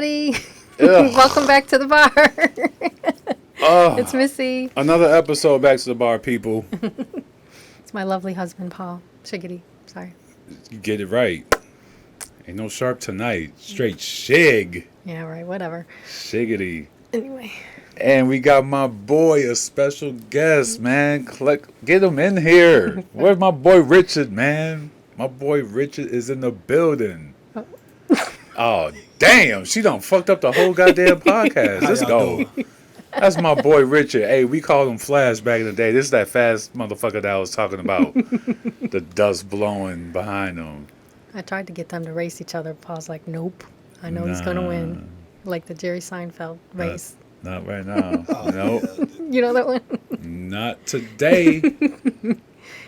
everybody. Welcome back to the bar. It's Missy. Another episode back to the bar, people. It's my lovely husband, Paul. Shiggity. Sorry. You get it right. Ain't no sharp tonight. Straight shig. Yeah, right. Whatever. Shiggity. Anyway. And we got my boy, a special guest, man. Get him in here. Where's my boy Richard, man? My boy Richard is in the building. Oh, damn. She done fucked up the whole goddamn podcast. Let's go. That's my boy Richard. Hey, we called him Flash back in the day. This is that fast motherfucker that I was talking about. The dust blowing behind him. I tried to get them to race each other. Paul's like, nope. I know he's going to win. Like the Jerry Seinfeld race. Not right now. Nope. You know that one? Not today.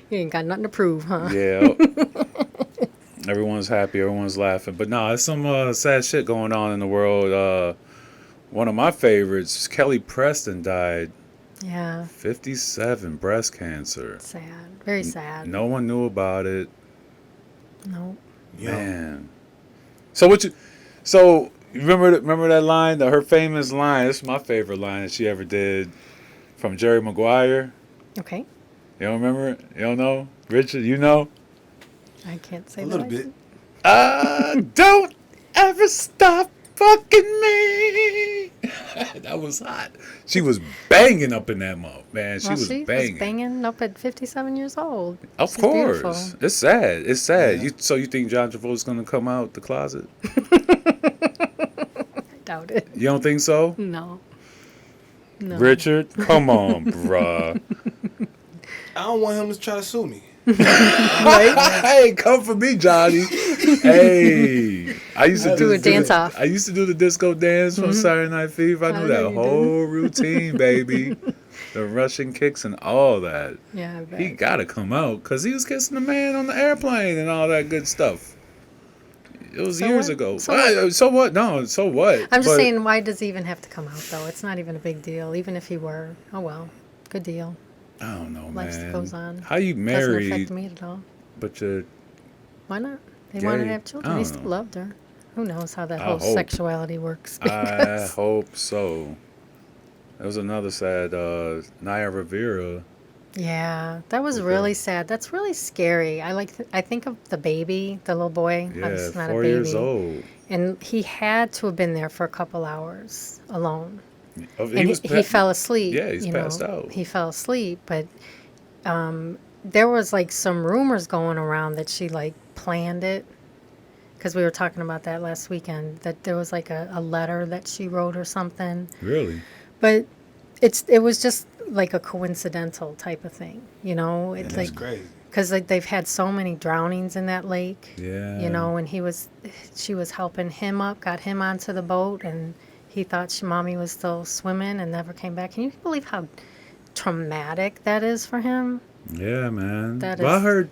You ain't got nothing to prove, huh? Yeah. Everyone's happy. Everyone's laughing. But no, there's some sad shit going on in the world. One of my favorites, Kelly Preston, died. Yeah. 57, breast cancer. Sad. Very sad. No one knew about it. No. Man. So So remember that line, her famous line? This is my favorite line that she ever did from Jerry Maguire. Okay. You don't remember it? You don't know? Richard, you know? I can't say a little bit. Don't ever stop fucking me. That was hot. She was banging up in that mug, man. She was banging up at 57 years old. Of She's course. beautiful. It's sad. It's sad. Yeah. So you think John Travolta's going to come out the closet? I doubt it. You don't think so? No. Richard, come on, bruh. I don't want him to try to sue me. Hey, come for me, Johnny. Hey, I used to do a dance off. I used to do the disco dance from Saturday Night Fever. I knew that whole routine, baby. The Russian kicks and all that. Yeah, I bet. He gotta come out because he was kissing the man on the airplane and all that good stuff. It was years ago. So what? No, so what? I'm just saying, why does he even have to come out, though? It's not even a big deal. Even if he were, oh well, good deal. I don't know, Life man. goes on. How you Doesn't married? affect me at all. But you're Why not? They gay? wanted to have children. I He don't still know. loved her. Who knows how that I whole hope. sexuality works? I hope so. There was another sad Naya Rivera. Yeah, that was really sad. That's really scary. I think of the baby, the little boy. Yeah, It's not 4 a baby. years old. And he had to have been there for a couple hours alone. He Fell asleep. Yeah, he's passed out. He fell asleep, but there was like some rumors going around that she like planned it, because we were talking about that last weekend, that there was like a letter that she wrote or something. Really? But it was just like a coincidental type of thing, you know? It's That's like crazy. because like they've had so many drownings in that lake. Yeah. You know, and she was helping him up, got him onto the boat, and he thought mommy was still swimming and never came back. Can you believe how traumatic that is for him? Yeah, man. That Well, I is- heard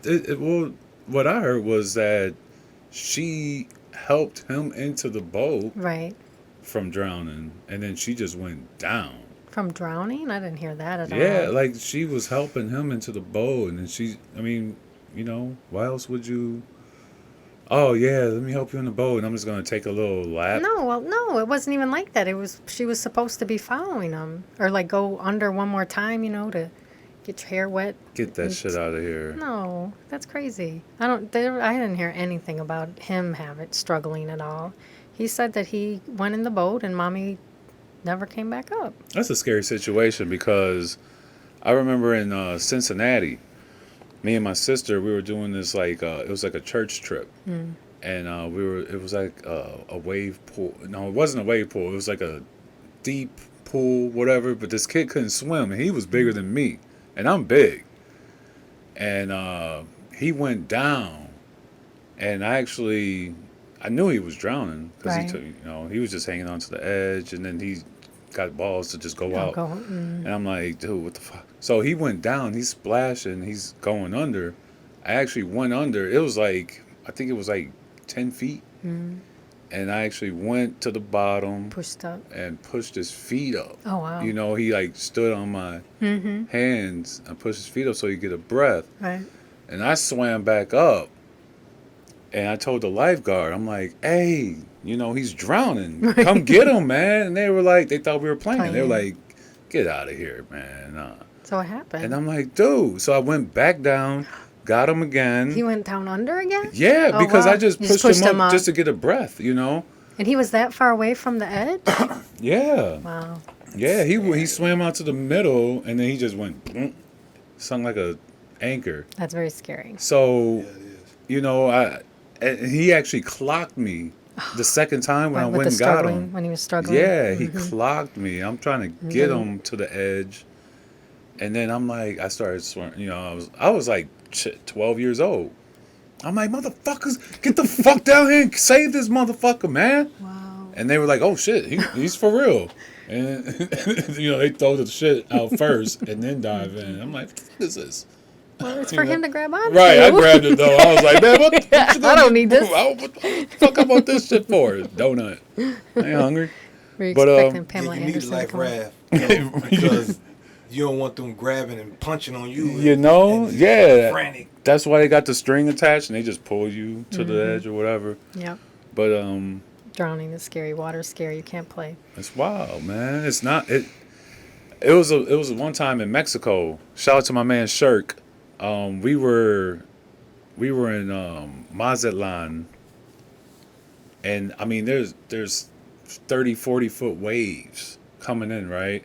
what I heard was that she helped him into the boat Right. from drowning, and then she just went down. From drowning? I didn't hear that at all. Yeah, like she was helping him into the boat, and then why else would you? Oh yeah, let me help you in the boat, and I'm just gonna take a little lap. No, it wasn't even like that. She was supposed to be following him, or like go under one more time, to get your hair wet. Get that shit out of here. No, that's crazy. I didn't hear anything about him struggling at all. He said that he went in the boat and mommy never came back up. That's a scary situation because I remember in Cincinnati, me and my sister, we were doing this it was like a church trip, and it was like a wave pool. No, it wasn't a wave pool. It was like a deep pool, whatever. But this kid couldn't swim, and he was bigger than me, and I'm big. And he went down, and I knew he was drowning because Right. he was just hanging onto the edge, and then he got balls to just go out. And I'm like, dude, what the fuck? So he went down, he's splashing, he's going under. I actually went under. It was I think it was 10 feet. And I actually went to the bottom. Pushed up. And pushed his feet up. Oh, wow. He stood on my hands and pushed his feet up so he could get a breath. Right. And I swam back up. And I told the lifeguard, I'm like, hey, he's drowning. Come get him, man. And they were like, they thought we were playing. They were like, get out of here, man. So what happened? And I'm like, dude. So I went back down, got him again. He went down under again? Yeah, because wow. I just pushed him up just to get a breath, And he was that far away from the edge? Yeah. Wow. Yeah, he swam out to the middle, and then he just went, sung like a anchor. That's very scary. So, he actually clocked me the second time when I went and got him. When he was struggling? Yeah, he clocked me. I'm trying to get him to the edge. And then I'm like, I started swearing. I was like 12 years old. I'm like, motherfuckers, get the fuck down here and save this motherfucker, man. Wow. And they were like, oh, shit, he's for real. And, they throw the shit out first and then dive in. I'm like, what is this? Well, it's for him to grab onto. Right, I grabbed it, though. I was like, man, what you I don't need this. What the fuck I want this shit for? Donut. I ain't hungry. We're expecting Pamela you need Anderson life to come. raft. Because you don't want them grabbing and punching on you. Yeah. Frantic. That's why they got the string attached and they just pull you to the edge or whatever. Yep. But drowning is scary. Water's scary. You can't play. it's wild, man. It's not it. It was one time in Mexico. Shout out to my man Shirk. We were in Mazatlan, and I mean there's 30, 40 foot waves coming in, right?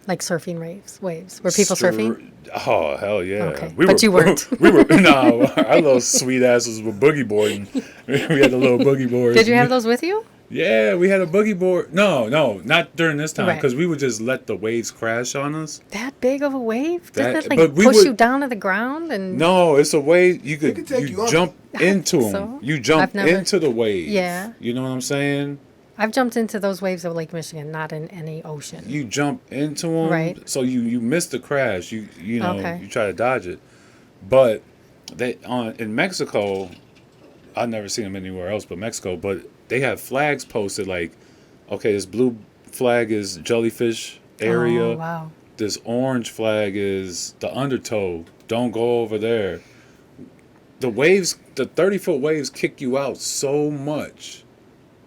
Like surfing waves. Were people surfing? Oh, hell yeah. Okay. But you weren't. No, our little sweet asses were boogie boarding. We had the little boogie boards. Did you have those with you? Yeah, we had a boogie board. No, not during this time, Right. because we would just let the waves crash on us. That big of a wave? Doesn't That- it like but we push would- you down to the ground? And No, it's a wave you could take you up. jump into them. so. You jump I've never- into the wave. Yeah. You know what I'm saying? I've jumped into those waves of Lake Michigan, not in any ocean. You jump into them, Right. so you miss the crash. You Okay. you try to dodge it, but in Mexico, I've never seen them anywhere else but Mexico. But they have flags posted like, okay, this blue flag is jellyfish area. Oh, wow. This orange flag is the undertow. Don't go over there. The waves, the 30-foot waves, kick you out so much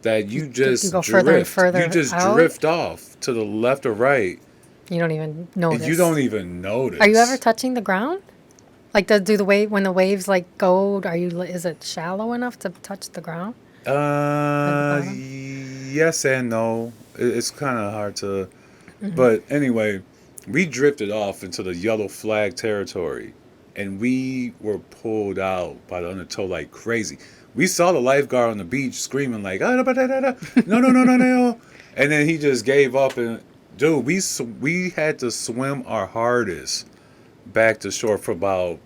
that you just go drift. further and further you just out? drift off to the left or right. You don't even notice. And you don't even notice. Are you ever touching the ground? Like, do the wave when the waves like go? Is it shallow enough to touch the ground? Yes and no. It's kind of hard to. But anyway, we drifted off into the yellow flag territory, and we were pulled out by the undertow like crazy. We saw the lifeguard on the beach screaming like, no, no. And then he just gave up, and dude, we had to swim our hardest back to shore for about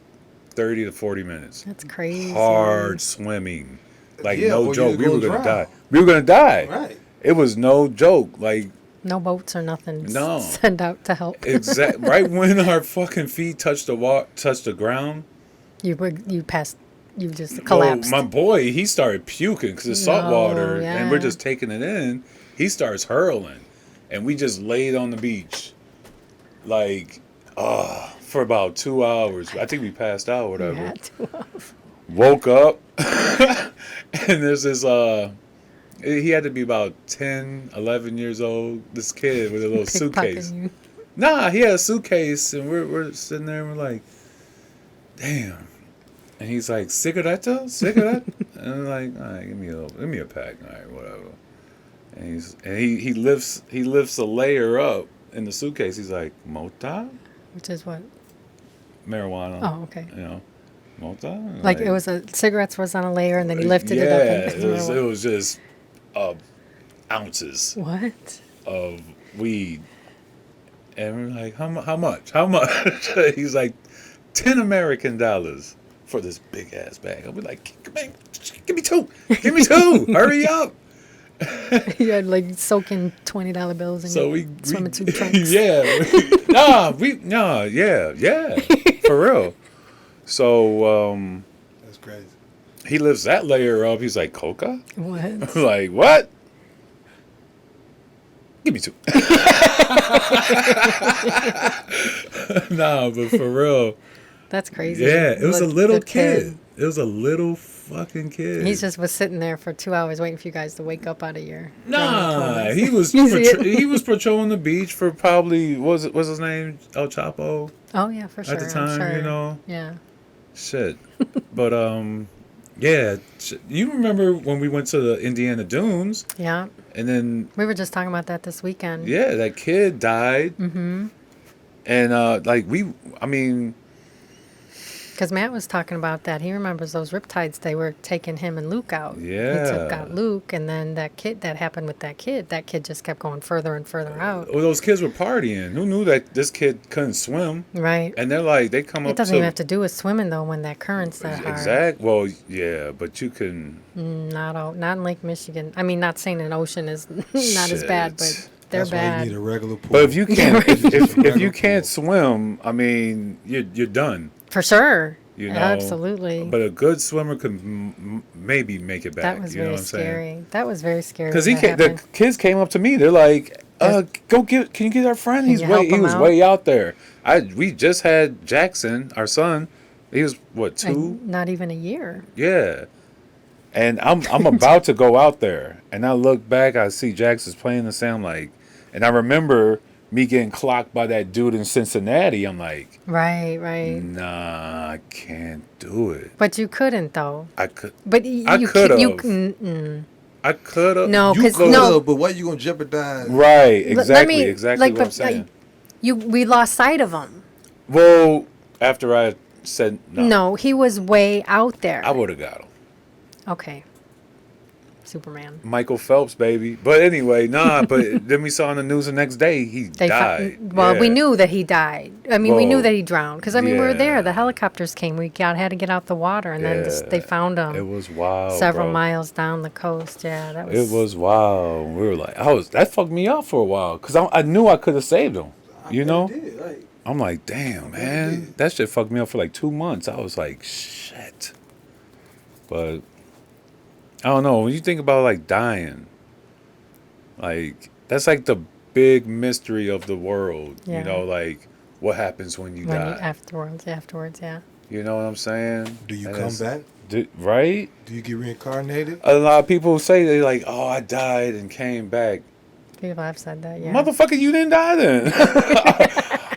30 to 40 minutes. That's crazy. Hard swimming. Like, Yeah, no or joke. you We were gonna going to drown. die. We were going to die. Right. It was no joke. Like, No boats or nothing. No. Send out to help. right when our fucking feet touched the ground. You passed. You just collapsed. My boy, he started puking because it's salt water, and we're yeah. just taking it in. He starts hurling, and we just laid on the beach, like, for about 2 hours. I think we passed out, or whatever. You had to. Woke up, and there's this. He had to be about 10, 11 years old. This kid with a little suitcase. Pickpocketing you. Nah, he had a suitcase, and we're sitting there, and we're like, damn. And he's like, cigarette? And I'm like, all right, give me a pack, all right, whatever. And he lifts a layer up in the suitcase. He's like, mota? Which is what? Marijuana. Oh, okay. Mota? And Like it was cigarettes was on a layer, and then he lifted it up. And it was just ounces What? of weed. And we're like, how much? How much? He's like, $10 American for this big ass bag. I'll be like, man, give me two. Hurry up. You had like soaking $20 bills and So you we swim in two trunks. yeah. Yeah. For real. So That's crazy. he lifts that layer up. He's like, coca? What? I'm like, what? Give me two. Nah, but for real. That's crazy. Yeah, it was a little Good kid. It was a little fucking kid. He just was sitting there for 2 hours waiting for you guys to wake up out of your Nah, he was You see it? he was patrolling the beach for probably what's his name, El Chapo Oh yeah, for sure. at the I'm time, sure. you know. Yeah. Shit, but yeah, you remember when we went to the Indiana Dunes, Yeah. and then We were just talking about that this weekend. yeah, that kid died, and like I mean, Because Matt was talking about that. He remembers those riptides. They were taking him and Luke out. He Yeah. took out Luke, and then that happened with that kid. That kid just kept going further and further out. well, those kids were partying. Who knew that this kid couldn't swim? Right. And they're like, they come up It doesn't to even have to do with swimming though. When that current's that hard. exact. Well, yeah, but you can. Not in Lake Michigan. I mean, not saying an ocean is not as bad, but Shit. they're That's why bad. you need a regular pool. But if you can't, if you Regular can't pool. swim, I mean, you're done. For sure. You know, Absolutely. But a good swimmer could maybe make it back. That was you know very what I'm saying? scary. That was very scary. Because when that the happened. kids came up to me. They're like, "Go get. Can you get our friend? Can you help He him was out?" way out there. We just had Jackson, our son. He was what, Like, 2? not even a year. Yeah. And I'm about to go out there, and I look back. I see Jackson's playing the sound like, and I remember me getting clocked by that dude in Cincinnati. I'm like, Right. nah, I can't do it. But you couldn't though. I could. But I you could've. You mm-mm. I could have. No, You 'cause could, no. but why you gonna jeopardize? Right. Let Exactly. me- exactly like, what I'm but, saying. We lost sight of him. Well, after I said no, No, he was way out there. I would have got him. Okay. Superman. Michael Phelps, baby. But anyway, nah. But then we saw on the news the next day he died. We Yeah. knew that he died. I mean, we knew Well, that he drowned because we were there. yeah. The helicopters came. We had to get out the water, and then Yeah. they found him. It was wild. several bro. miles down the coast. Yeah, that was. It was wild. We were like, that fucked me up for a while because I knew I could have saved him. You know, Did, like, I'm like, damn, bet it man, did. that shit fucked me up for like 2 months. I was like, shit. But I don't know. When you think about like dying, like that's like the big mystery of the world. Yeah. You know, like what happens when you die. Afterwards, yeah. You know what I'm saying? do you And come it's- back? Right? Do you get reincarnated? A lot of people say they like, oh, I died and came back. People have said that. Yeah. Motherfucker, you didn't die then.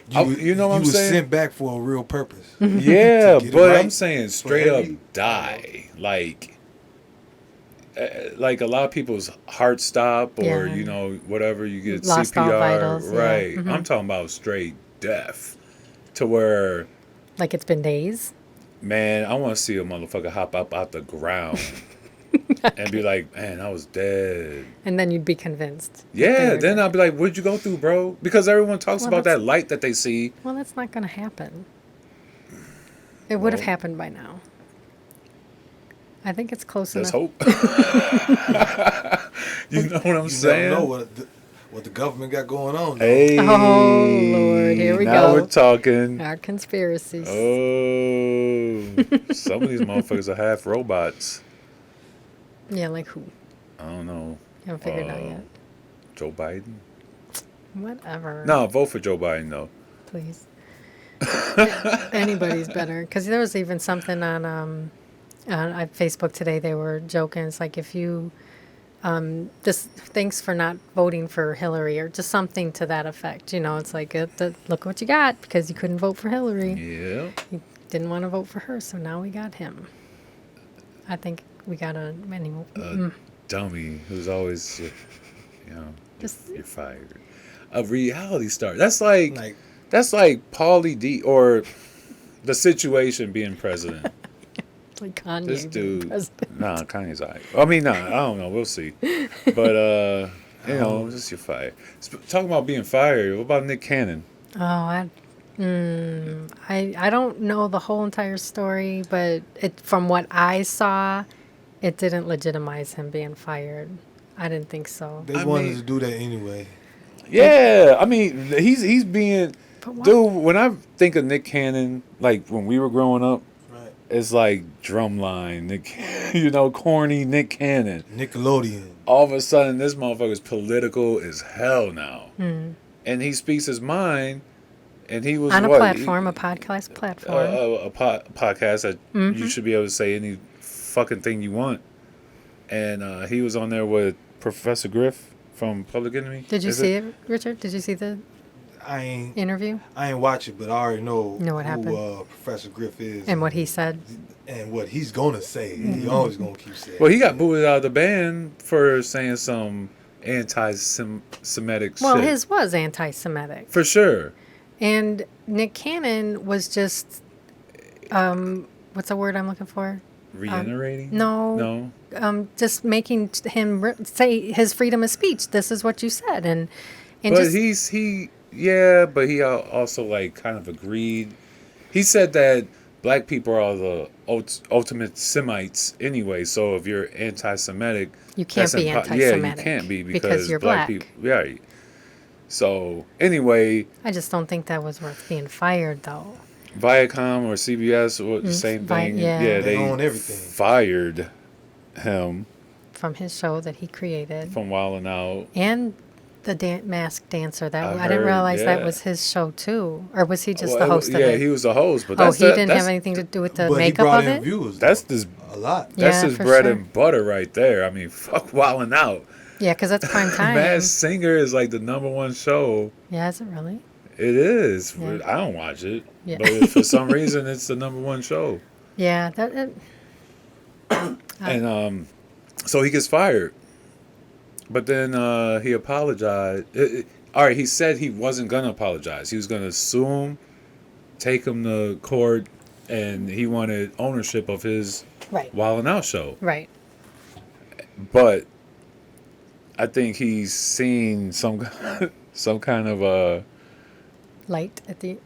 You know what I'm You was saying? sent back for a real purpose. Yeah, To get it but right I'm saying straight up every- die. Like a lot of people's heart stop or, Yeah. you know, whatever, you get Lost all CPR. vitals, yeah. Right. Mhm. I'm talking about straight death. To where, Like it's been days. man, I want to see a motherfucker hop up out the ground and be like, man, I was dead. And then you'd be convinced. Yeah, then I'll be like, what'd you go through, bro? Because everyone talks Well, about that's- that light that they see. Well, that's not going to happen. It would have Well- happened by now. I think it's close Let's enough. hope. You know what I'm You saying? never know what the government got going on. though. Hey, Oh, Lord, here we now go. we're talking. Our conspiracies. Oh, some of these motherfuckers are half robots. Yeah, like who? I don't know. Haven't figured it out yet. Joe Biden? Whatever. No, vote for Joe Biden though. Please. Anybody's better. Because there was even something on Facebook today. They were joking. It's like if you just thanks for not voting for Hillary or just something to that effect. You know, it's like look what you got because you couldn't vote for Hillary. Yeah. You didn't want to vote for her, so now we got him. I think we got a Dummy who's always, you know, Just- you're fired. A reality star. That's like Like, Pauly D or The Situation being president. like Kanye. This being dude, president. nah, Kanye's alright. I mean, nah, I don't know. We'll see. But you know, just you're fired. Talking about being fired. What about Nick Cannon? Oh, I don't know the whole entire story, but from what I saw, it didn't legitimize him being fired. I didn't think so. they I wanted mean- to do that anyway. Yeah, I mean, he's being. But why? Dude, when I think of Nick Cannon, like when we were growing up, Right. it's like drumline, Nick, you know, corny Nick Cannon. Nickelodeon. All of a sudden, this motherfucker's political as hell now, Hmm. and he speaks his mind. And he was On a what? platform, a podcast platform. A podcast that you should be able to say any fucking thing you want. And he was on there with Professor Griff from Public Enemy. Did you Is see it, Richard? Did you see the I interview? ain't watch it, but I already know what who happened? Professor Griff is And what he said? and what he's gonna say. He always gonna keep saying. Well, he got booted out of the band for saying some anti-Semitic Well, shit. his was anti-Semitic. For sure. And Nick Cannon was just, what's the word I'm looking for? Reiterating? No. No. Just making him say his freedom of speech. This is what you said, and But just but he also like kind of agreed. He said that black people are the ultimate Semites anyway. So if you're anti-Semitic, you can't that's be Yeah, anti-Semitic. you can't be because you're black black. people. Right. So anyway, I just don't think that was worth being fired, though. Viacom or CBS or the same thing. yeah. They own everything. Fired him From his show that he created, from Wildin' Out. and the masked dancer. That I I didn't heard, realize that yeah. was his show too, or was he just Well, the host of yeah, it? he was the host, but Oh, that's he didn't that's, have anything to do with the But he makeup brought of in it. viewers. That's though. this. A lot. That's Yeah, his for bread sure. and butter right there. I mean, fuck Wildin' Out. Yeah, because that's prime time. Masked Singer is like the #1 show. Yeah, is it really? It is. Yeah. I don't watch it, Yeah. but for some reason, it's the #1 show. Yeah, that. And so he gets fired, but then he apologized. All right, he said he wasn't gonna apologize. He was gonna sue him, take him to court, and he wanted ownership of his Right. Wildin' Out show. Right. But I think he's seen some kind of Light at the.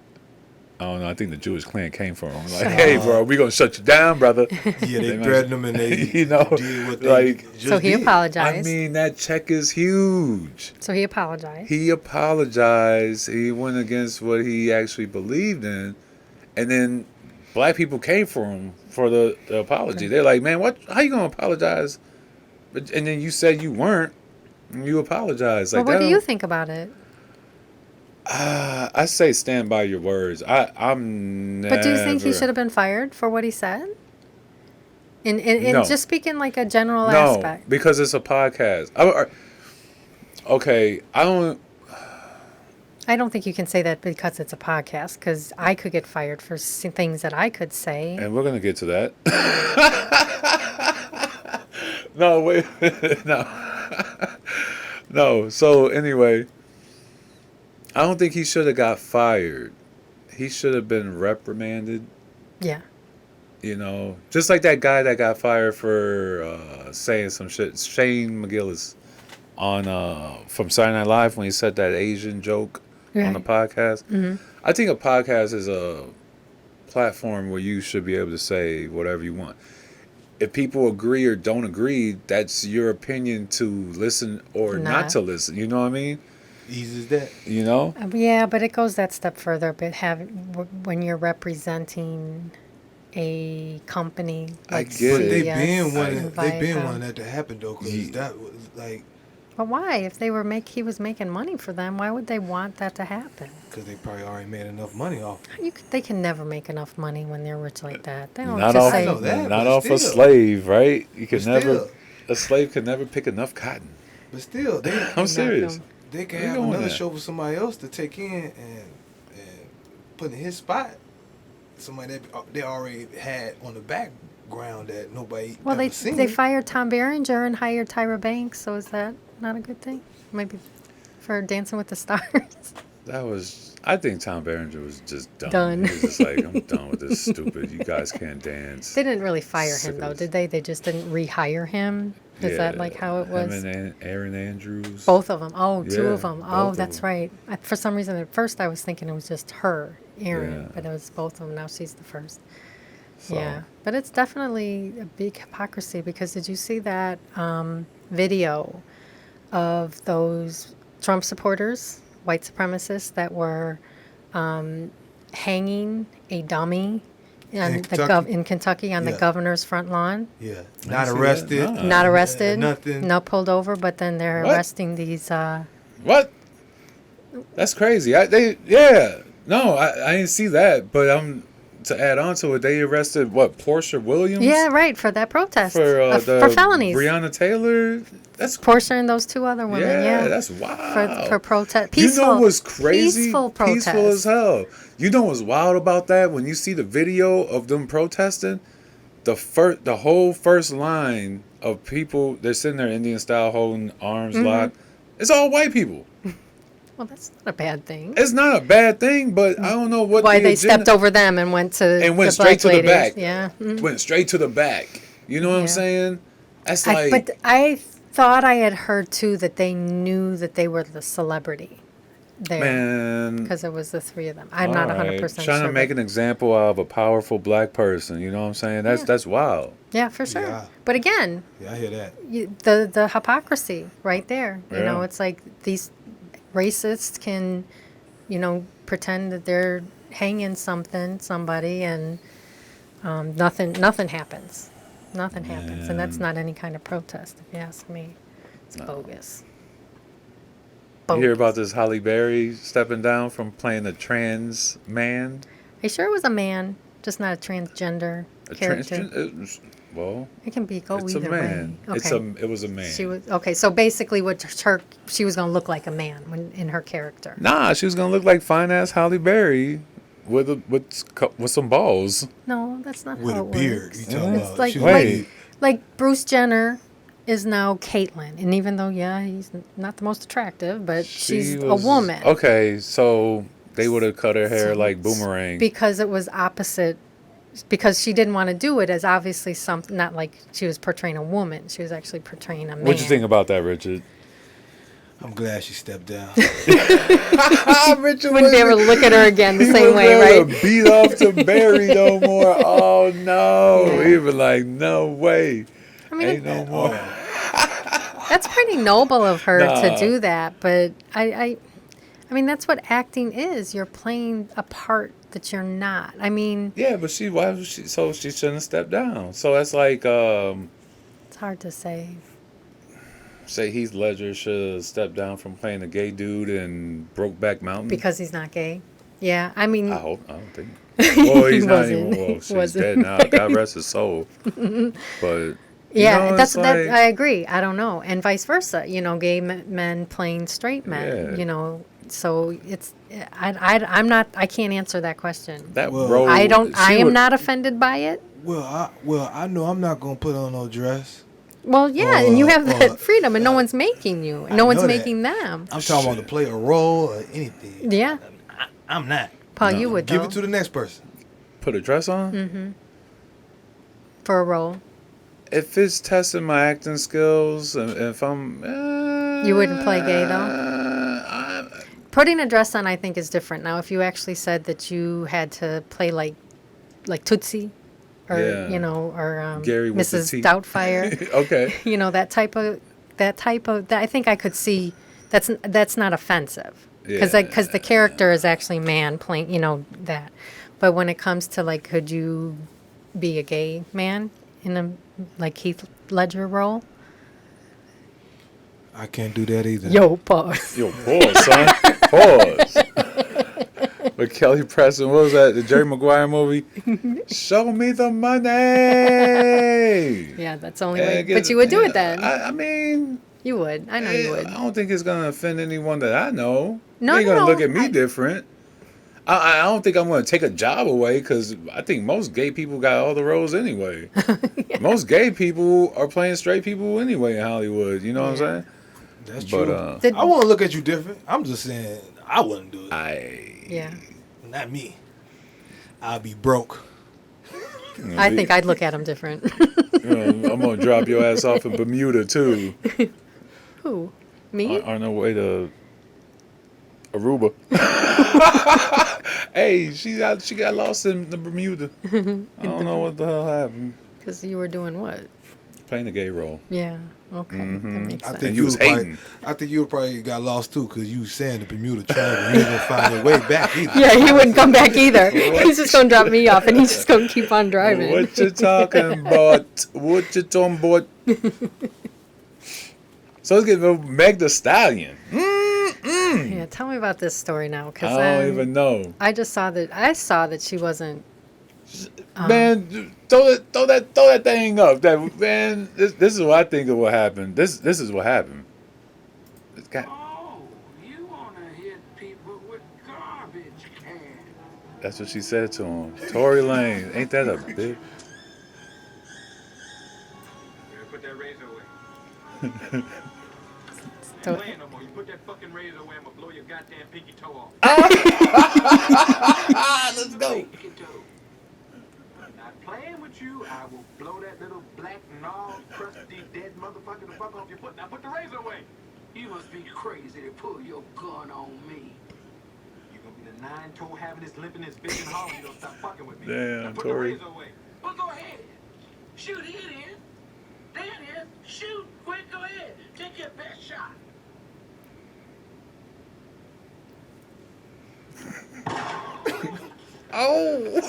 I don't know. I think the Jewish clan came for him. Like, hey, bro, we gonna shut you down, brother. Yeah, they They might- threatened him and they You know, did what they like- just So he did. apologized. I mean, that check is huge. So he apologized. He apologized. He went against what he actually believed in, and then black people came for him for the apology. They're like, man, what? How you gonna apologize? But and then you said you weren't. And you apologized. Well, Like, what that do you don't- think about it? I say stand by your words. I'm never. But do you think he should have been fired for what he said? In No. just speaking like a general No, aspect. because it's a podcast. Okay, I don't. I don't think you can say that because it's a podcast, because I could get fired for things that I could say. And we're gonna get to that. No, wait, no, no. So anyway, I don't think he should have got fired. He should have been reprimanded. Yeah. You know, just like that guy that got fired for saying some shit, Shane McGillis, on from Saturday Night Live when he said that Asian joke on the podcast. Mm-hmm. I think a podcast is a platform where you should be able to say whatever you want. If people agree or don't agree, that's your opinion to listen or not to listen. You know what I mean? Easy as that. You know? Yeah, but it goes that step further. But when you're representing a company like get it. But they CBS been and wanting Viacom. that to happen though, because that was like, But why? If they were he was making money for them, why would they want that to happen? because they probably already made enough money off. They can never make enough money when th're rich like that. They don't Not just off, I say. know that, not but off a still. slave, right? You can But never. still. A slave can never pick enough cotton. But still, I'm serious. they can Where you have going another at? show for somebody else to take in and put in his spot. Somebody that they already had on the background that nobody Well, ever seen. they fired Tom Berenger and hired Tyra Banks, so is that not a good thing? Maybe for Dancing with the Stars. That was. I think Tom Berenger was just done. Done. He was just like, I'm done with this stupid. You guys can't dance. They didn't really fire Sick him of though, this. did they? They just didn't rehire him. Is that like how it was? Him and Aaron Andrews. Both of them. Oh, two Yeah, of them. both Oh, of that's them. right. For some reason, at first I was thinking it was just her, Erin, Yeah. but it was both of them. Now she's the first. So, Yeah, but it's definitely a big hypocrisy because did you see that video of those Trump supporters, white supremacists that were hanging a dummy In Kentucky? in Kentucky on the Yeah. governor's front lawn? yeah, I not see that. arrested. Nah. Not arrested, nothing. not pulled over, but then they're What? arresting these. What? That's crazy. No, I didn't see that, but to add on to it, they arrested Portia Williams? Yeah, right, for that protest. For For felonies. Breonna Taylor. That's Portia and those two other women, yeah. that's wild. For protest. Peaceful. You know what's crazy? Peaceful protest. Peaceful as hell. You know what's wild about that? When you see the video of them protesting, the whole first line of people, they're sitting there Indian style holding arms locked. It's all white people. Well, that's not a bad thing. It's not a bad thing, but I don't know what Why they agenda- stepped over them and went straight to the back. Yeah. Went straight to the back. You know what I'm saying? That's like. But I thought I had heard too that they knew that they were the celebrity there. Man, Because it was the three of them. I'm not 100% trying sure. to make an example out of a powerful black person. You know what I'm saying? That's wild. Yeah, for sure. Yeah. But again, Yeah, I hear that. the hypocrisy right there. You know, Yeah. it's like these racists can, pretend that they're hanging somebody, and nothing happens. Nothing happens, and that's not any kind of protest, if you ask me. It's bogus. You hear about this Halle Berry stepping down from playing a trans man? Are you sure it was a man, just not a transgender character? Well, It can be it's a either man. way. Okay. It was a man. She was okay. So basically, she was going to look like a man in her character. Nah, she was gonna look like fine ass Halle Berry with some balls. No, that's not With how a it beard. works. You talking It's about? like She- Wait. like Bruce Jenner is now Caitlyn, and even though he's not the most attractive, but she's a woman. Okay, so they would have cut her hair like boomerang. Because it was opposite. Because she didn't want to do it as obviously something, not like she was portraying a woman. She was actually portraying a man. What you think about that, Richard? I'm glad she stepped down. Richard Wouldn't be able to look at her again the he same wouldn't way, be able right? to beat off to Barry no more. Oh no! Yeah. He was like, no way. I mean, Ain't no more. that's pretty noble of her to Nah. do that, but I mean, that's what acting is. You're playing a part that you're not. I mean, Yeah, but she shouldn't have stepped down. So that's like it's hard to say. say Heath Ledger should have stepped down from playing a gay dude in Brokeback Mountain. Because he's not gay. Yeah, I mean, I don't think. Well, he's not wasn't. even. Well, she's Wasn't. dead now. God rest his soul. But yeah, it's like, I agree. I don't know, and vice versa. Gay men playing straight men. Yeah. So it's I'm not. I can't answer that question. that Well, role. I don't. I she am would- not offended by it. Well, I know I'm not gonna put on no dress. Well, yeah, and you have that Or- freedom, and no one's making you. I No one's know that. making them. I'm talking about to play a role or anything. Yeah, I'm not. Paul, you would Give though, it to the next person. Put a dress on. for a role. If it's testing my acting skills, and if I'm, You wouldn't play gay, though? Putting a dress on, I think, is different. Now, if you actually said that you had to play like Tootsie, or Yeah. or Gary with the Mrs. teeth. Doubtfire, Okay. that I think I could see. That's not offensive, because Yeah. the character is actually man playing, that. But when it comes to like, could you be a gay man in a like Heath Ledger role? I can't do that either. Yo, pause. Yo, pause, son. Pause. With Kelly Preston, what was that? The Jerry Maguire movie? Show me the money. Yeah, that's the only way. But you would do it then. I mean, You would. I know you would. I don't think it's gonna offend anyone that I know. No, They're gonna no, look at me I- different. I don't think I'm gonna take a job away because I think most gay people got all the roles anyway. Most gay people are playing straight people anyway in Hollywood. You know what I'm saying? That's But true. Did- I want to look at you different. I'm just saying I wouldn't do it. Yeah. Not me. I'll be broke. I think I'd look at him different. I'm gonna drop your ass off in Bermuda too. Who? Me? On our way to Aruba. Hey, she got lost in the Bermuda. I don't know what the hell happened. Because you were doing what? Playing the gay role. Yeah. Okay. That makes I sense. think you was probably, hating. I think you probably got lost too because you was saying the Bermuda Triangle. You ain't gonna find your way back either. Yeah, he wouldn't come back either. He's just gonna drop me off, and he's just gonna keep on driving. What you talking about? What you talking about? So let's get Meg the Stallion. Yeah, tell me about this story now, because I don't even know. I just saw that. I saw that she wasn't Man, throw that thing up. That man, this is what I think of what happened. This is what happened. It's got, Oh, you wanna hit people with garbage cans. that's what she said to him. Tory Lane, ain't that a bitch? Put that razor away. So- Playing no more. You put that fucking razor away, I'm gonna blow your goddamn pinky toe off. Let's go. Pinky toe. I'm not playing with you. I will blow that little black, gnarled, crusty, dead motherfucker the fuck off your foot. Now put the razor away. You must be crazy to pull your gun on me. You gonna be the nine-toe having this limping this bitch in hall. You don't stop fucking with me. Damn, Now put Tory. the razor away. Well, go ahead. Shoot, here it is. There it is. Shoot, quick, go ahead. Take your best shot. Oh.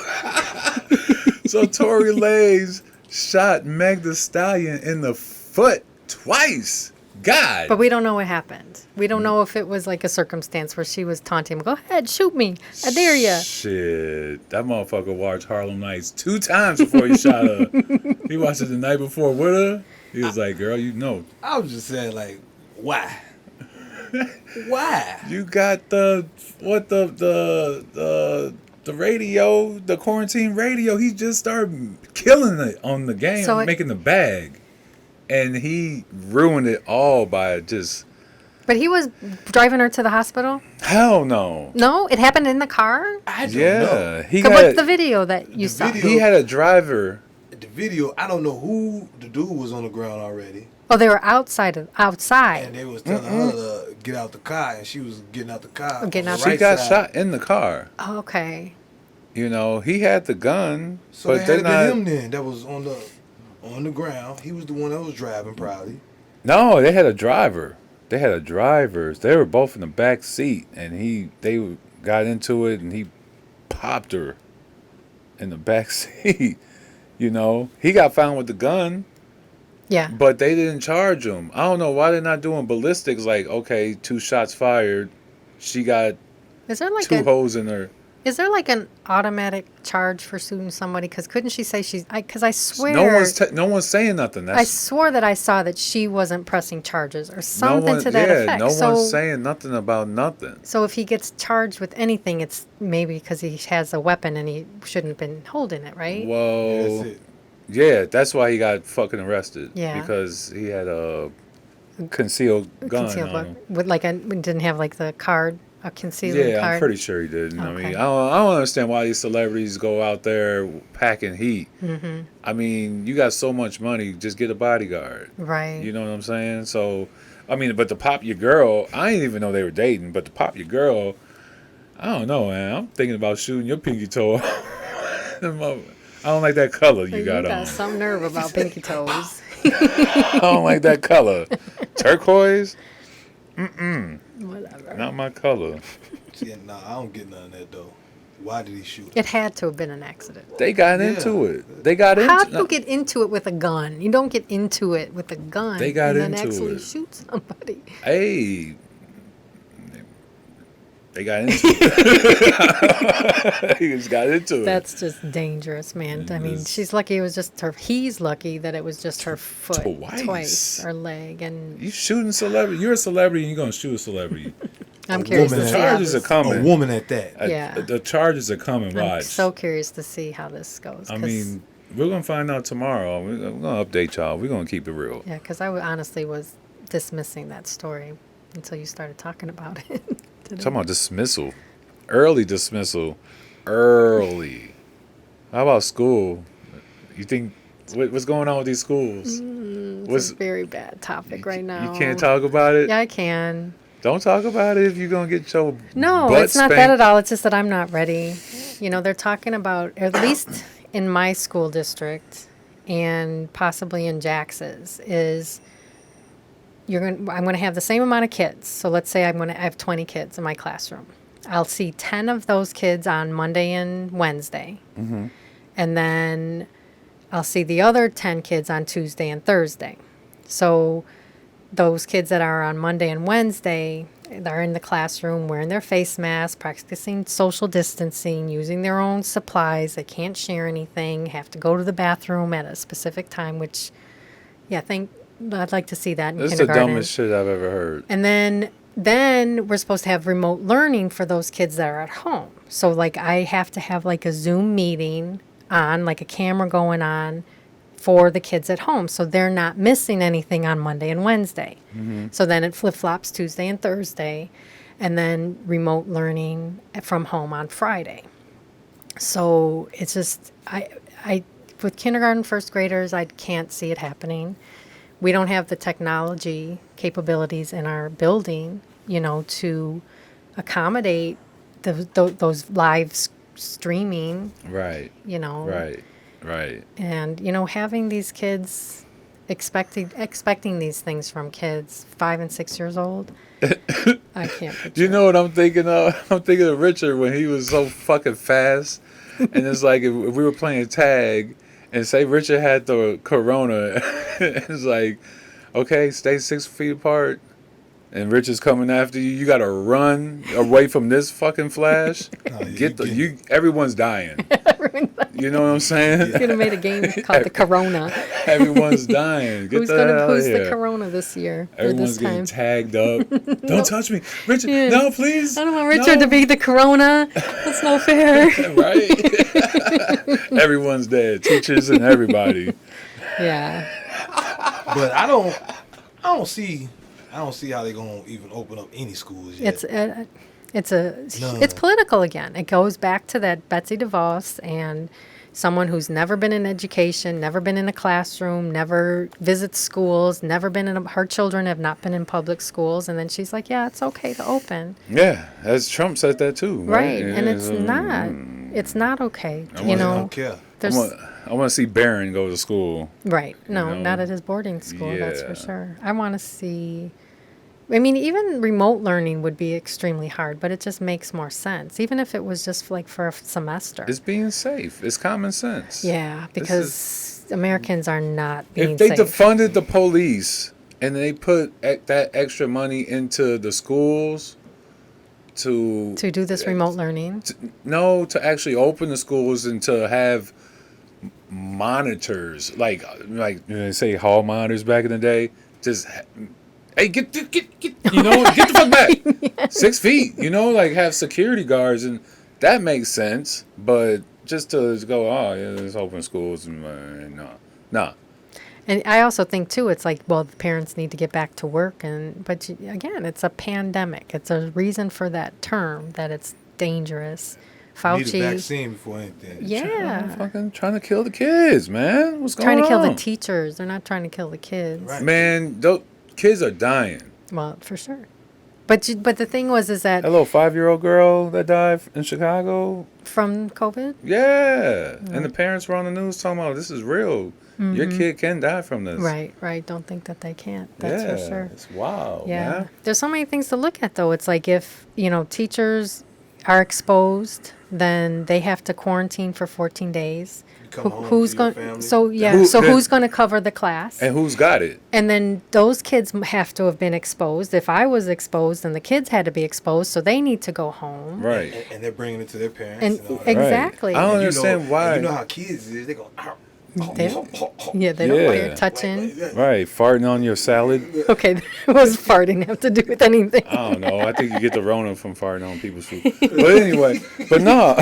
So Tory Lanez shot Meg Thee Stallion in the foot twice. God. But we don't know what happened. We don't know if it was like a circumstance where she was taunting him. Go ahead, shoot me. I dare ya. Shit. That motherfucker watched Harlem Nights 2 times before he shot her. He watched it the night before with her. He was like, girl, you know. I was just saying, like, why? Why? You got the radio, the quarantine radio. He just started killing it on the game, So making the bag. And he ruined it all by just, But he was driving her to the hospital? hell no. No? It happened in the car? I don't know. Yeah. He What's the video that you saw? video- he had a driver. The video, I don't know who the dude was on the ground already. Oh, they were outside. And they was telling her to get out the car, and she was getting out the car. Getting on out the the She got side. shot in the car. Oh, okay. You know, he had the gun, So but it had they're to not. been him then that was on the ground. He was the one that was driving, probably. No, they had a driver. They had a driver. They were both in the back seat, and they got into it, and he popped her in the back seat. You know, he got found with the gun, Yeah. but they didn't charge him. I don't know why they're not doing ballistics. Like, okay, 2 shots fired. She got Is there like 2 holes in her. Is there like an automatic charge for suing somebody? Because couldn't she say because I swear. No one's saying nothing. I swore that I saw that she wasn't pressing charges or something to that effect. No so, one's saying nothing about nothing. So if he gets charged with anything, it's maybe because he has a weapon and he shouldn't have been holding it, right? Whoa. That's it. Yeah, that's why he got fucking arrested. Yeah. Because he had a concealed gun Concealed on him. with didn't have like the card, a concealed Yeah, card. I'm pretty sure he did. I Okay. mean, I don't understand why these celebrities go out there packing heat. Mm-hmm. I mean, you got so much money, just get a bodyguard. Right. You know what I'm saying? So, I mean, but to pop your girl, I didn't even know they were dating, but to pop your girl, I don't know, man. I'm thinking about shooting your pinky toe off. I don't like that color you got on. some nerve about pinky toes. I don't like that color. Turquoise? Whatever. Not my color. Yeah, nah, I don't get none of that, though. Why did he shoot? It had to have been an accident. They got Yeah. into it. They got into How do you get into it with a gun? You don't get into it with a gun. They got and then into actually it. shoot somebody. Hey. They got into it. He just got into it. That's just dangerous, man. I mean, It's- she's lucky it was just her. He's lucky that it was just her foot Twice. or leg, and You shooting celebrity. You're a celebrity and you're going to shoot a celebrity. I'm A curious to woman see that- how Charges are this, coming. A woman at that. Yeah. The charges are coming. I'm Watch. so curious to see how this goes. I 'cause- mean, we're going to find out tomorrow. We're going to update y'all. We're going to keep it real. yeah, because honestly was dismissing that story until you started talking about it. today. Talking about dismissal. Early dismissal. Early. How about school? You think, what's going on with these schools? It's a very bad topic right now. You can't talk about it? Yeah, I can. Don't talk about it if you're going to get your No, butt it's not that spanked. at all. It's just that I'm not ready. You know, they're talking about, at least in my school district and possibly in Jax's, is I'm going to have the same amount of kids. So let's say I have 20 kids in my classroom. I'll see 10 of those kids on Monday and Wednesday. Mm-hmm. And then I'll see the other 10 kids on Tuesday and Thursday. So those kids that are on Monday and Wednesday, They're in the classroom wearing their face masks, practicing social distancing, using their own supplies. They can't share anything, have to go to the bathroom at a specific time, which, yeah, I'd like to see that in This is the kindergarten. dumbest shit I've ever heard. And then we're supposed to have remote learning for those kids that are at home. So like I have to have like a Zoom meeting on, like a camera going on for the kids at home, so they're not missing anything on Monday and Wednesday. So then it flip-flops Tuesday and Thursday, and then remote learning from home on Friday. So it's just I with kindergarten first graders, I can't see it happening. We don't have the technology capabilities in our building, to accommodate those live streaming, Right. Right. and having these kids expecting these things from kids 5 and 6 years old. I can't picture. You know what I'm thinking of? I'm thinking of Richard when he was so fucking fast. And it's like if we were playing tag and say Richard had the corona, it's like, okay, stay 6 feet apart. And Richard's coming after you. You gotta run away from this fucking flash. Everyone's dying. You know what I'm saying? Could have made a game called the Corona. Everyone's dying. Get Who's the hell who's here. the Corona this year? Everyone's or this getting time? tagged up. Don't touch me, Richard. Yeah. No, please. I don't want Richard No. to be the Corona. That's no fair. Right. Everyone's dead. Teachers and everybody. Yeah. But I don't see how they're gonna even open up any schools yet. It's political again. It goes back to that Betsy DeVos and someone who's never been in education, never been in a classroom, never visits schools, her children have not been in public schools, and then she's like, yeah, it's okay to open. Yeah, as Trump said that too. Right, Yeah, and it's so, not. It's not okay. I don't care. There's I want to see Barron go to school. right. No, know? not at his boarding school. That's for Yeah. sure. I want to see. I mean, even remote learning would be extremely hard, but it just makes more sense. Even if it was just like for a semester. It's being safe. It's common sense. Yeah, because Americans are not being If they safe. defunded the police and they put that extra money into the schools to do this remote learning. to actually open the schools and to have monitors like they say hall monitors back in the day, just hey, get get the fuck back. 6 feet, like have security guards, and that makes sense. But just to go, oh yeah, let's open schools, and nah. And I also think too, it's like, well, the parents need to get back to work, but again, it's a pandemic. It's a reason for that term that it's dangerous. Fauci Need a vaccine before anything. Yeah, Fucking trying to kill the kids, man. What's going trying on? to kill the teachers. They're not trying to kill the kids. Right. Man, those kids are dying. Well, for sure. But the thing is that That little 5-year-old girl that died in Chicago. from COVID. Yeah. And the parents were on the news talking about this is real. Your kid can die from this. Right. Don't think that they can't. That's for sure. It's wild, Yeah. man. There's so many things to look at, though. It's like if, teachers are exposed, then they have to quarantine for 14 days. Come home Who's to your going? family. So yeah. Who- So then- who's going to cover the class? And who's got it? And then those kids have to have been exposed. If I was exposed, then the kids had to be exposed, so they need to go home. Right. And they're bringing it to their parents. And all that. exactly. I don't And understand why. and you know how kids is. They go. They- Yeah, they don't Yeah. they're touching. Right. Farting on your salad. Okay, what does farting have to do with anything? I don't know. I think you get the Rona from farting on people's food. But anyway, but no.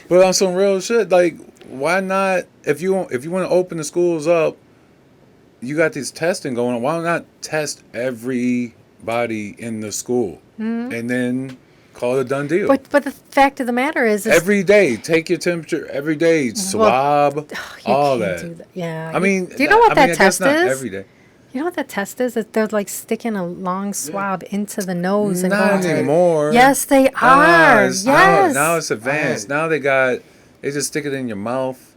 But on some real shit, like, why not? If you want to open the schools up, you got this testing going on. Why not test everybody in the school and then call it a done deal? But the fact of the matter is Every day, take your temperature. Every day, swab, you all can't that. do that. Yeah. I mean, do you know what I mean, that I guess test not is? every day. You know what that test is? That they're like sticking a long swab into the nose and Not going. anymore. Yes, they are. Yes. Yes. Now it's advanced. Now they just stick it in your mouth.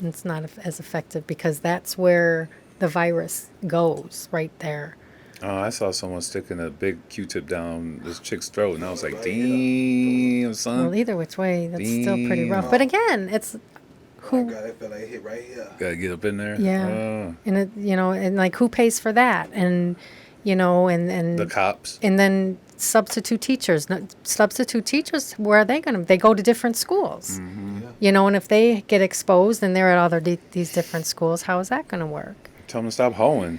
It's not as effective because that's where the virus goes, right there. Oh, I saw someone sticking a big Q-tip down this chick's throat, and I was like, "Damn, son!" Well, either which way, that's still pretty rough. Damn. But again, it's Oh my God, that felt like it hit right here. Gotta get up in there. yeah, and it, and like who pays for that? And you know, The cops. and then substitute teachers. Substitute teachers, where are they going to? They go to different schools, Yeah. you know, and if they get exposed and they're at other these different schools, how is that going to work? Tell them to stop hoeing.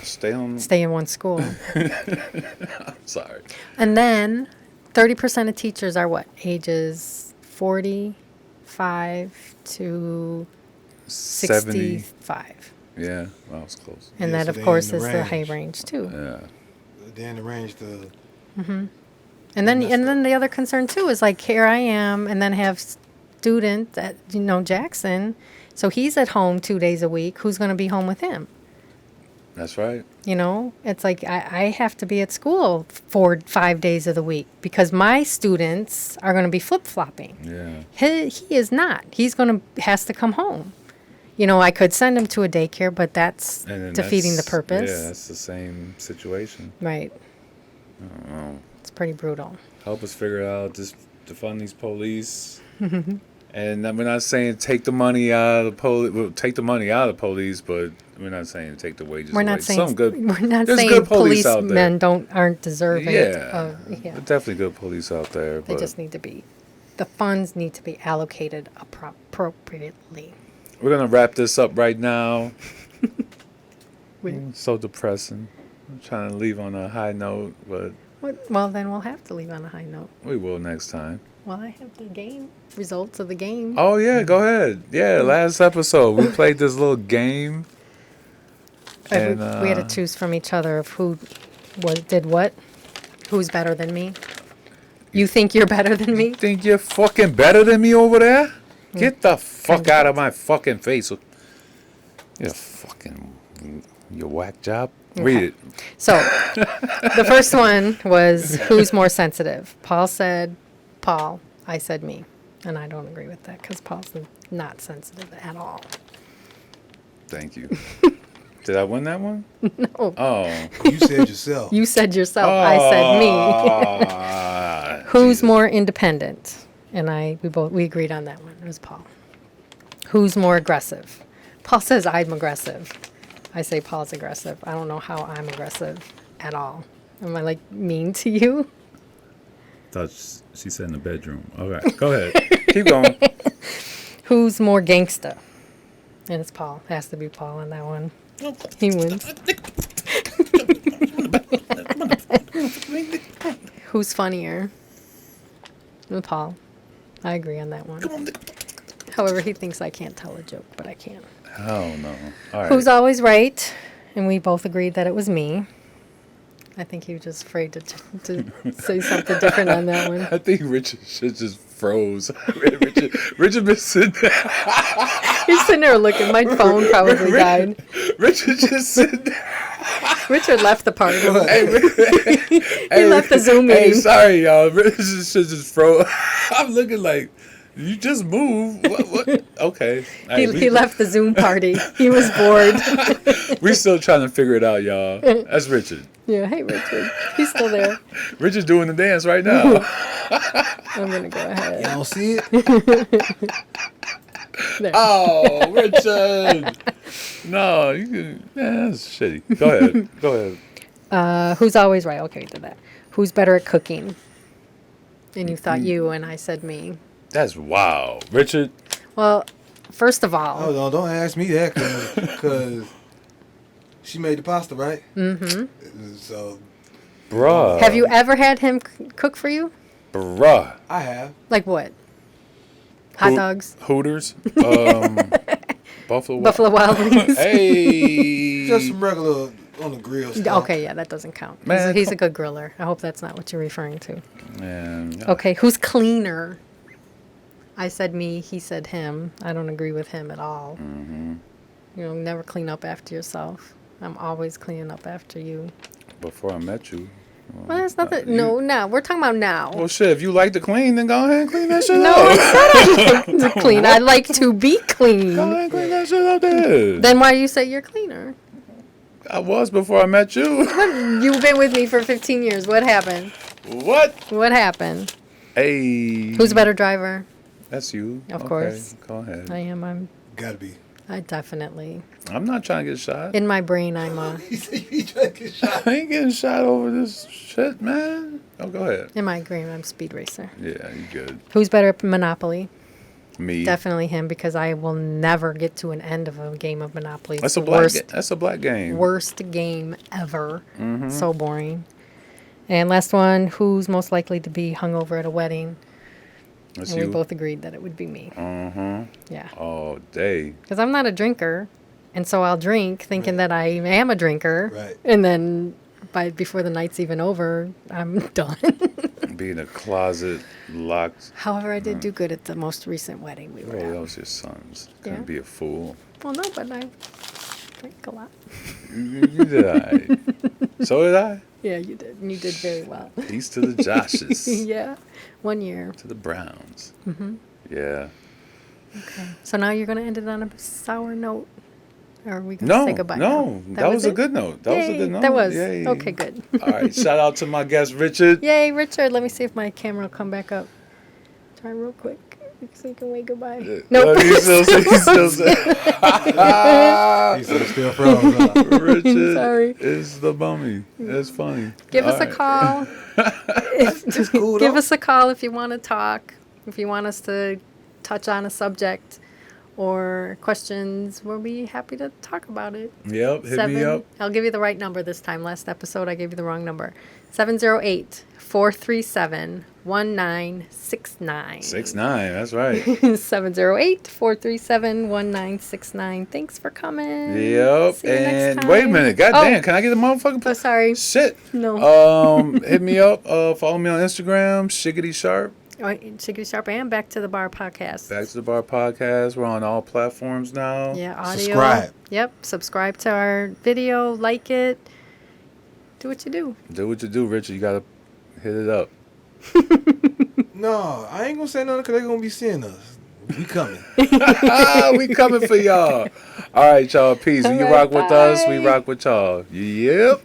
Stay in one school. Sorry. And then 30% of teachers are what? Ages 45 to 70. 65. Yeah, well, I was close. And Yeah, that, so of they course, in is the the high range. range, too. Yeah. They're in the range to. And messed then up. the other concern, too, is like, here I am, and then have student that, you know, Jackson. So he's at home 2 days a week. Who's going to be home with him? That's right. You know, it's like I have to be at school 4-5 days of the week because my students are going to be flip-flopping. Yeah. He is not. Has to come home. You know, I could send him to a daycare, but that's And then defeating the that's- purpose. Yeah, that's the same situation. Right. I don't know. It's pretty brutal. Help us figure out just to fund these police. And we're not saying take the money out of the police. Well, take the money out of the police, but we're not saying take the wages We're away. not saying Some good. we're not there's saying good police out there. policemen aren't deserving. Yeah, Yeah. definitely good police out there. They But just need to be. The funds need to be allocated appropriately. we're gonna wrap this up right now. We- So depressing. I'm trying to leave on a high note, but Well, then we'll have to leave on a high note. we will next time. Well, I have the game results of the game. Oh yeah, go ahead. Yeah, last episode we played this little game. And, We had to choose from each other of who did what. Who's better than me? You think you're better than me? Think you're fucking better than me over there? Get the fuck out of my fucking face. You fucking, you whack job. Read it. So, the first one was who's more sensitive? Paul said Paul. I said me. And I don't agree with that because Paul's not sensitive at all. Thank you. Did I win that one? No. Oh. You said yourself. You said yourself. I said me. Ah, Who's Jesus. more independent? And we agreed on that one. It was Paul. Who's more aggressive? Paul says I'm aggressive. I say Paul's aggressive. I don't know how I'm aggressive at all. Am I like mean to you? Thought she said in the bedroom. All right, go ahead. Keep going. Who's more gangsta? And it's Paul. It has to be Paul on that one. He wins. Who's funnier? Paul. I agree on that one. However, he thinks I can't tell a joke, but I can. Oh no. All right. Who's always right? And we both agreed that it was me. I think he was just afraid to say something different on that one. I think Richard should just froze. Richard been sitting there. He's sitting there looking. My phone probably died. Richard just sitting there. Richard left the party. He left the Zoom Hey, meeting. sorry, y'all. Richard should just froze. I'm looking like, you just moved. What? Okay. He left the Zoom party. He was bored. We still trying to figure it out, y'all. That's Richard. Yeah, hey Richard. He's still there. Richard's doing the dance right now. I'm gonna go You ahead. don't see it? There. Oh, Richard. No, you can. Yeah, that's shitty. Go ahead. Go ahead. Who's always right? Okay, did that. Who's better at cooking? And you thought you, and I said me. That's wow. Richard. Well, first of all, Oh, no, don't ask me that because she made the pasta, right? Mm-hmm. So, Bruh. have you ever had him cook for you? Bruh. I have. Like what? Hot Ho- dogs, Hooters. Buffalo. Buffalo Wild Wings. Hey. Just some regular on the grill stuff. Okay, yeah, that doesn't count. Man, He's a good griller. I hope that's not what you're referring to. Man. Okay, who's cleaner? I said me, he said him. I don't agree with him at all. Mm-hmm. You know, never clean up after yourself. I'm always cleaning up after you. Before I met you. Well, that's not that. No, now. We're talking about now. Well, shit. If you like to clean, then go ahead and clean that shit No, up. I said I like to clean. I like to be Go clean. ahead and clean that shit up there. Then why you say you're cleaner? I was before I met you. You've been with me for 15 years. What happened? What? What happened? Hey. Who's a better driver? That's you. Of Okay, course. Go ahead. I am. I'm. Gotta be. I definitely. I'm not trying to get shot. In my brain, I'm a. He said you trying to get shot. I ain't getting shot over this shit, man. Oh, go ahead. In my brain, I'm speed racer. Yeah, you good. Who's better at Monopoly? Me. Definitely him, because I will never get to an end of a game of Monopoly. That's It's a the black. That's a black game. worst game ever. Mm-hmm. So boring. And last one, who's most likely to be hungover at a wedding? That's And you. we both agreed that it would be me. Uh-huh. Yeah. All day. Because I'm not a drinker. And so I'll drink thinking that I am a drinker. Right. And then before the night's even over, I'm done. Be in a closet, locked. However, I did do good at the most recent wedding we were Oh, that at. was your son's. Couldn't Yeah. be a fool. Well, no, but I drank a lot. You did all right. So did I. Yeah, you did. And you did very well. Peace to the Joshes. Yeah. 1 year. To the Browns. Mm-hmm. Yeah. Okay. So now you're going to end it on a sour note? Or are we going to No, say goodbye no. now? That was a it? good note. That was a Yay, good note. That was. Yay. Okay, good. All right. Shout out to my guest, Richard. Yay, Richard. Let me see if my camera will come back up. Try real quick so you can wave goodbye. Nope. He still said. He said still froze. Huh? Richard Sorry. is the mummy. That's funny. Give us All a right. call. It's cool Give though. us a call if you want to talk, if you want us to touch on a subject or questions. We'll be happy to talk about it. Yep. Hit me up. I'll give you the right number this time. Last episode, I gave you the wrong number. 708-437-1969. 6'9". That's right. 708-437-1969. Thanks for coming. Yep. See you next And time. wait a minute. God Oh. damn. Can I get the motherfucking Oh, sorry. shit? No. Hit me up. Follow me on Instagram. Shiggity Sharp. All right, Shiggity Sharp and Back to the Bar podcast. Back to the Bar podcast. We're on all platforms now. Yeah, audio. Subscribe. Yep. Subscribe to our video. Like it. Do what you do. Do what you do, Richard. You gotta hit it up. No, I ain't gonna say nothing because they're gonna be seeing us. We coming. We coming for y'all. All right, y'all. Peace. All You right, rock with us. We bye. rock with y'all. Yep.